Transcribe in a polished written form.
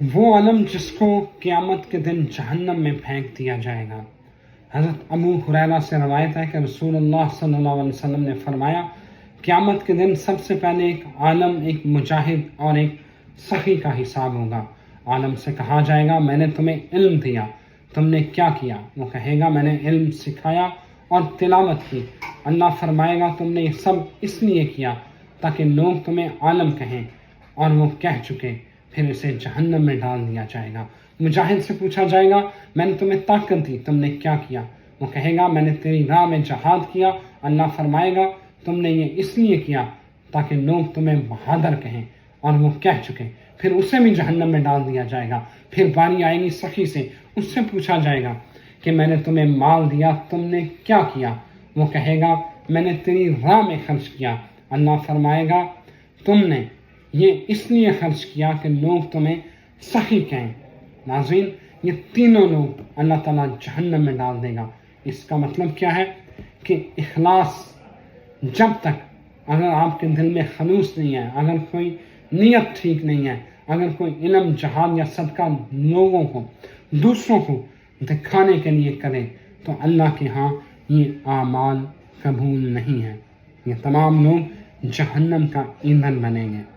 وہ علم جس کو قیامت کے دن جہنم میں پھینک دیا جائے گا۔ حضرت ابو ہریرہ سے روایت ہے کہ رسول اللہ صلی اللہ علیہ وسلم نے فرمایا، قیامت کے دن سب سے پہلے ایک عالم، ایک مجاہد اور ایک سخی کا حساب ہوگا۔ عالم سے کہا جائے گا، میں نے تمہیں علم دیا، تم نے کیا کیا؟ وہ کہے گا، میں نے علم سکھایا اور تلاوت کی۔ اللہ فرمائے گا، تم نے یہ سب اس لیے کیا تاکہ لوگ تمہیں عالم کہیں، اور وہ کہہ چکے۔ پھر اسے جہنم میں ڈال دیا جائے گا۔ مجاہد سے پوچھا جائے گا، میں نے تمہیں طاقت دی، تم نے کیا کیا؟ وہ کہے گا، میں نے تیری راہ میں جہاد کیا۔ اللہ فرمائے گا، تم نے یہ اس لیے کیا تاکہ لوگ تمہیں بہادر کہیں، اور وہ کہہ چکے۔ پھر اسے بھی جہنم میں ڈال دیا جائے گا۔ پھر باری آئے گی سخی سے، اس سے پوچھا جائے گا کہ میں نے تمہیں مال دیا، تم نے کیا کیا؟ وہ کہے گا، میں نے تیری راہ میں خرچ کیا۔ اللہ فرمائے گا، تم نے یہ اس لیے خرچ کیا کہ لوگ تمہیں سخی کہیں۔ ناظرین، یہ تینوں لوگ اللہ تعالیٰ جہنم میں ڈال دے گا۔ اس کا مطلب کیا ہے کہ اخلاص، جب تک اگر آپ کے دل میں خلوص نہیں ہے، اگر کوئی نیت ٹھیک نہیں ہے، اگر کوئی علم، جہاد یا صدقہ لوگوں کو، دوسروں کو دکھانے کے لیے کرے، تو اللہ کے ہاں یہ اعمال قبول نہیں ہیں۔ یہ تمام لوگ جہنم کا ایندھن بنیں گے۔